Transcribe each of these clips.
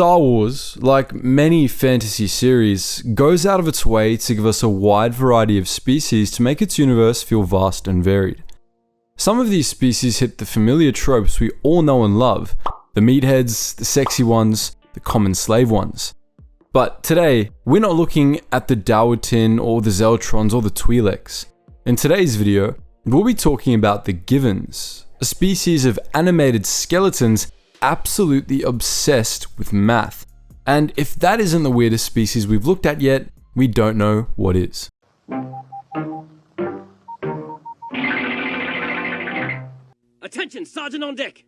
Star Wars, like many fantasy series, goes out of its way to give us a wide variety of species to make its universe feel vast and varied. Some of these species hit the familiar tropes we all know and love, the meatheads, the sexy ones, the common slave ones. But today, we're not looking at the Dawatin or the Zeltrons or the Twi'leks. In today's video, we'll be talking about the Givins, a species of animated skeletons absolutely obsessed with math. And if that isn't the weirdest species we've looked at yet, we don't know what is. Attention, Sergeant on deck!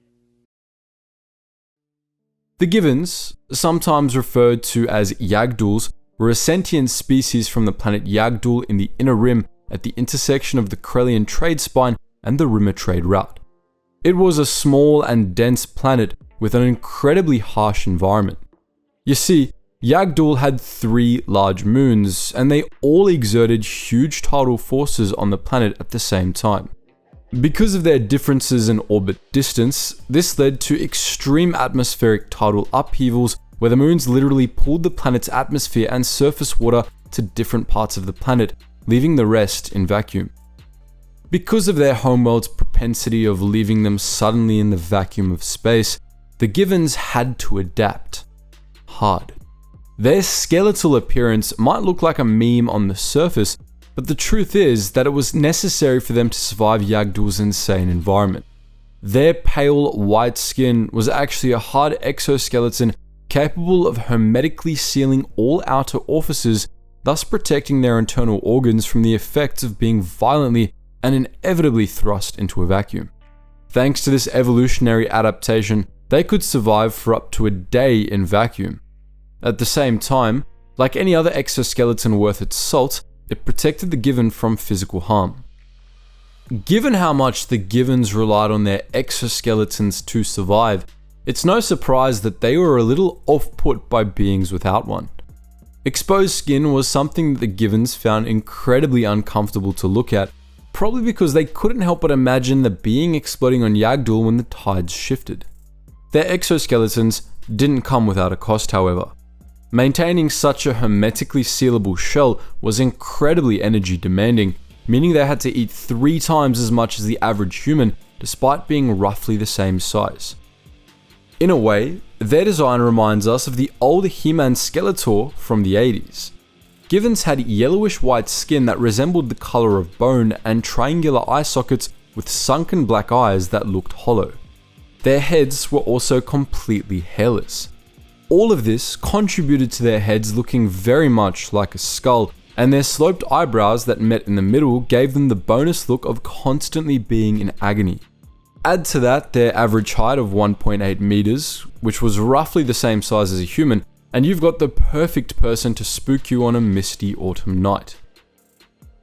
The Givins, sometimes referred to as Yag'Dhuls, were a sentient species from the planet Yag'Dhul in the Inner Rim at the intersection of the Corellian trade spine and the Rimmer trade route. It was a small and dense planet with an incredibly harsh environment. You see, Yag'Dhul had 3 large moons, and they all exerted huge tidal forces on the planet at the same time. Because of their differences in orbit distance, this led to extreme atmospheric tidal upheavals where the moons literally pulled the planet's atmosphere and surface water to different parts of the planet, leaving the rest in vacuum. Because of their homeworld's propensity of leaving them suddenly in the vacuum of space, the Givins had to adapt. Hard. Their skeletal appearance might look like a meme on the surface, but the truth is that it was necessary for them to survive Yag'Dhul's insane environment. Their pale white skin was actually a hard exoskeleton capable of hermetically sealing all outer orifices, thus protecting their internal organs from the effects of being violently and inevitably thrust into a vacuum. Thanks to this evolutionary adaptation, they could survive for up to a day in vacuum. At the same time, like any other exoskeleton worth its salt, it protected the Givin from physical harm. Given how much the Givins relied on their exoskeletons to survive, it's no surprise that they were a little off-put by beings without one. Exposed skin was something that the Givins found incredibly uncomfortable to look at, probably because they couldn't help but imagine the being exploding on Yag'Dhul when the tides shifted. Their exoskeletons didn't come without a cost, however. Maintaining such a hermetically sealable shell was incredibly energy demanding, meaning they had to eat 3 times as much as the average human, despite being roughly the same size. In a way, their design reminds us of the old He-Man Skeletor from the 80s. Givins had yellowish white skin that resembled the color of bone and triangular eye sockets with sunken black eyes that looked hollow. Their heads were also completely hairless. All of this contributed to their heads looking very much like a skull, and their sloped eyebrows that met in the middle gave them the bonus look of constantly being in agony. Add to that their average height of 1.8 meters, which was roughly the same size as a human, and you've got the perfect person to spook you on a misty autumn night.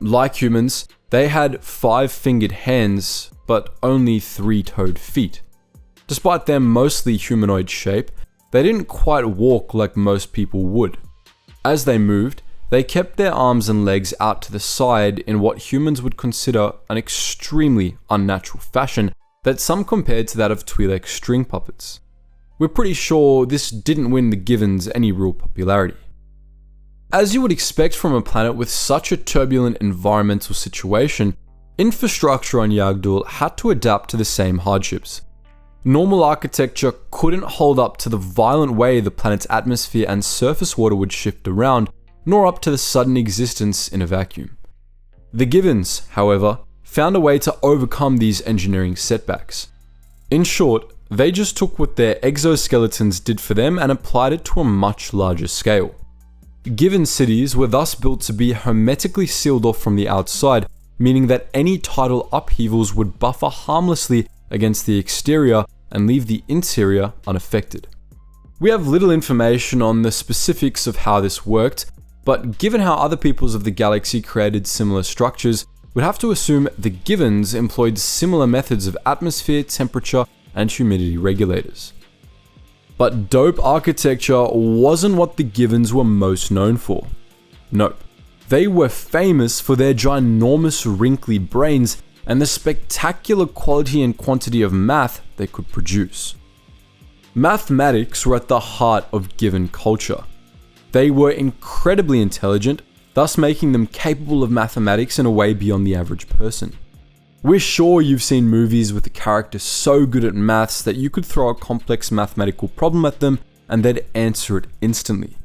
Like humans, they had 5-fingered hands, but only 3-toed feet. Despite their mostly humanoid shape, they didn't quite walk like most people would. As they moved, they kept their arms and legs out to the side in what humans would consider an extremely unnatural fashion that some compared to that of Twi'lek string puppets. We're pretty sure this didn't win the Givins any real popularity. As you would expect from a planet with such a turbulent environmental situation, infrastructure on Yag'Dhul had to adapt to the same hardships. Normal architecture couldn't hold up to the violent way the planet's atmosphere and surface water would shift around, nor up to the sudden existence in a vacuum. The Givins, however, found a way to overcome these engineering setbacks. In short, they just took what their exoskeletons did for them and applied it to a much larger scale. Givin cities were thus built to be hermetically sealed off from the outside, meaning that any tidal upheavals would buffer harmlessly against the exterior and leave the interior unaffected. We have little information on the specifics of how this worked, but given how other peoples of the galaxy created similar structures, we'd have to assume the Givins employed similar methods of atmosphere, temperature, and humidity regulators. But dope architecture wasn't what the Givins were most known for. Nope. They were famous for their ginormous wrinkly brains and the spectacular quality and quantity of math they could produce. Mathematics were at the heart of Givin culture. They were incredibly intelligent, thus making them capable of mathematics in a way beyond the average person. We're sure you've seen movies with a character so good at maths that you could throw a complex mathematical problem at them and they'd answer it instantly.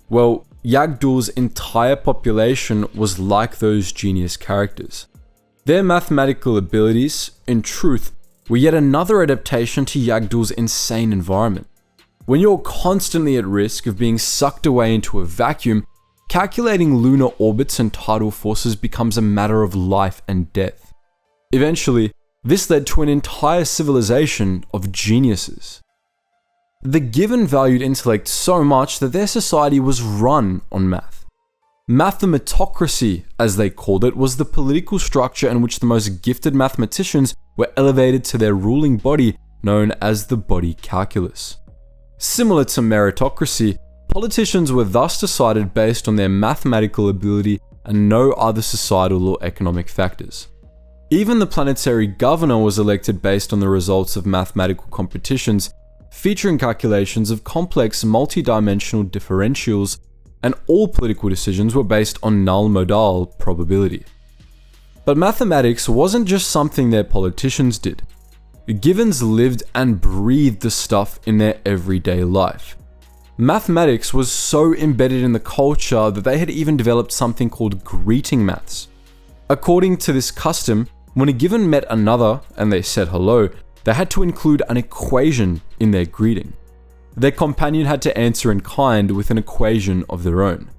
Well, Yag'Dhul's entire population was like those genius characters. Their mathematical abilities, in truth, were yet another adaptation to Yag'Dhul's insane environment. When you're constantly at risk of being sucked away into a vacuum, calculating lunar orbits and tidal forces becomes a matter of life and death. Eventually, this led to an entire civilization of geniuses. The Givin valued intellect so much that their society was run on math. Mathematocracy, as they called it, was the political structure in which the most gifted mathematicians were elevated to their ruling body, known as the body calculus. Similar to meritocracy, politicians were thus decided based on their mathematical ability and no other societal or economic factors. Even the planetary governor was elected based on the results of mathematical competitions, featuring calculations of complex multi-dimensional differentials, and all political decisions were based on null modal probability. But mathematics wasn't just something their politicians did. Givins lived and breathed the stuff in their everyday life. Mathematics was so embedded in the culture that they had even developed something called greeting maths. According to this custom, when a Givin met another and they said hello, they had to include an equation in their greeting. Their companion had to answer in kind with an equation of their own.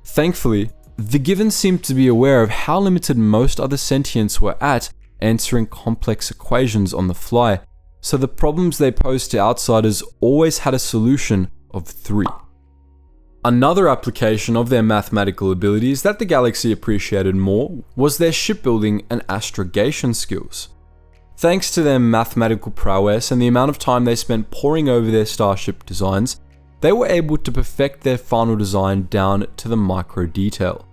Thankfully, the Givins seemed to be aware of how limited most other sentients were at answering complex equations on the fly, so the problems they posed to outsiders always had a solution of 3. Another application of their mathematical abilities that the galaxy appreciated more was their shipbuilding and astrogation skills. Thanks to their mathematical prowess and the amount of time they spent poring over their starship designs, they were able to perfect their final design down to the micro detail.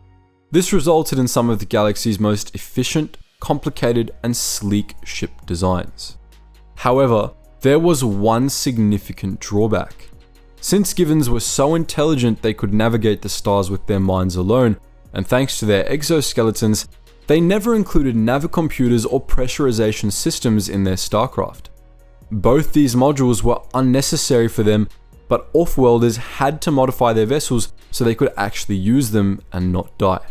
This resulted in some of the galaxy's most efficient, complicated, and sleek ship designs. However, there was one significant drawback. Since Givins were so intelligent they could navigate the stars with their minds alone, and thanks to their exoskeletons, they never included navicomputers or pressurization systems in their starcraft. Both these modules were unnecessary for them, but off-worlders had to modify their vessels so they could actually use them and not die.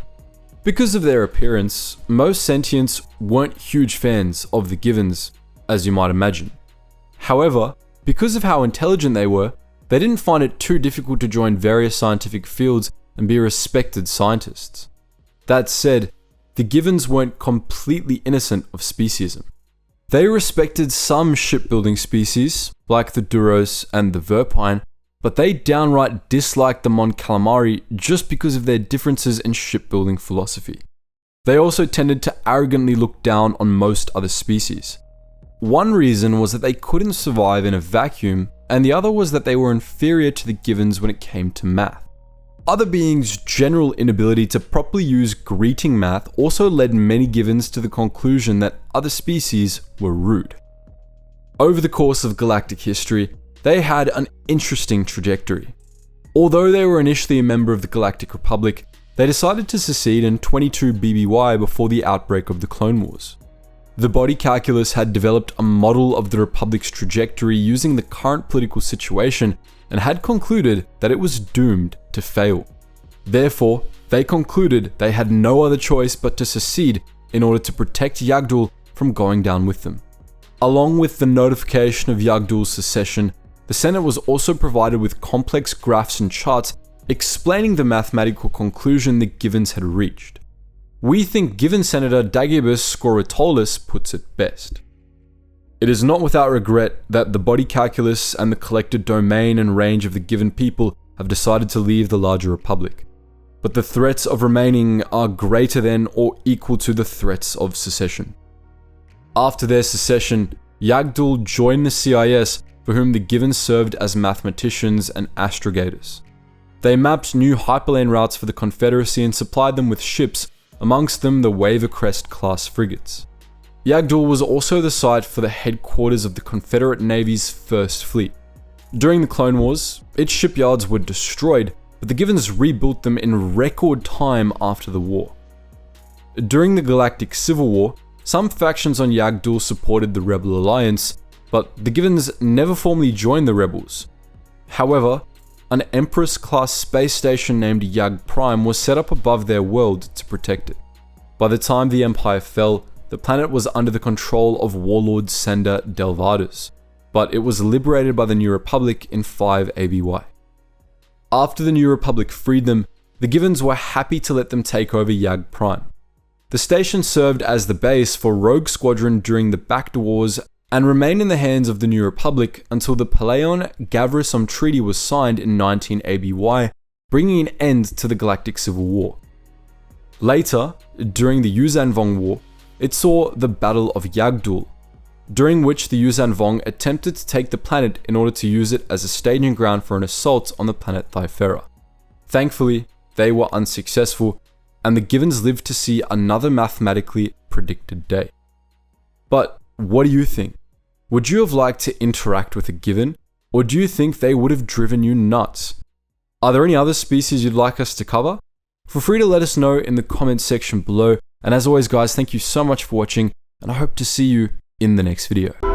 Because of their appearance, most sentients weren't huge fans of the Givins, as you might imagine. However, because of how intelligent they were, they didn't find it too difficult to join various scientific fields and be respected scientists. That said, the Givins weren't completely innocent of speciesism. They respected some shipbuilding species, like the Duros and the Verpine, but they downright disliked the Mon Calamari just because of their differences in shipbuilding philosophy. They also tended to arrogantly look down on most other species. One reason was that they couldn't survive in a vacuum, and the other was that they were inferior to the Givins when it came to math. Other beings' general inability to properly use greeting math also led many Givins to the conclusion that other species were rude. Over the course of galactic history, they had an interesting trajectory. Although they were initially a member of the Galactic Republic, they decided to secede in 22 BBY before the outbreak of the Clone Wars. The body calculus had developed a model of the Republic's trajectory using the current political situation and had concluded that it was doomed to fail. Therefore, they concluded they had no other choice but to secede in order to protect Yag'Dhul from going down with them. Along with the notification of Yag'Dhul's secession, the Senate was also provided with complex graphs and charts explaining the mathematical conclusion the Givins had reached. We think Givin Senator Dagibus Scoratolis puts it best. It is not without regret that the body calculus and the collected domain and range of the Givin people have decided to leave the larger republic, but the threats of remaining are greater than or equal to the threats of secession. After their secession, Yag'Dhul joined the CIS, for whom the Givin served as mathematicians and astrogators. They mapped new hyperlane routes for the Confederacy and supplied them with ships, amongst them the Wavercrest class frigates. Yag'Dhul was also the site for the headquarters of the Confederate Navy's First Fleet. During the Clone Wars, its shipyards were destroyed, but the Givins rebuilt them in record time after the war. During the Galactic Civil War, some factions on Yag'Dhul supported the Rebel Alliance, but the Givins never formally joined the Rebels. However, an Empress-class space station named Yag Prime was set up above their world to protect it. By the time the Empire fell, the planet was under the control of warlord Sender Delvadas, but it was liberated by the New Republic in 5 ABY. After the New Republic freed them, the Givins were happy to let them take over Yag Prime. The station served as the base for Rogue Squadron during the Bacta Wars and remained in the hands of the New Republic until the Palaeon-Gavrisom Treaty was signed in 19 ABY, bringing an end to the Galactic Civil War. Later, during the Yuuzhan Vong War, it saw the Battle of Yag'Dhul, during which the Yuuzhan Vong attempted to take the planet in order to use it as a staging ground for an assault on the planet Thyfera. Thankfully, they were unsuccessful, and the Givins lived to see another mathematically predicted day. But what do you think? Would you have liked to interact with a Givin, or do you think they would have driven you nuts? Are there any other species you'd like us to cover? Feel free to let us know in the comments section below, and as always guys, thank you so much for watching, and I hope to see you in the next video.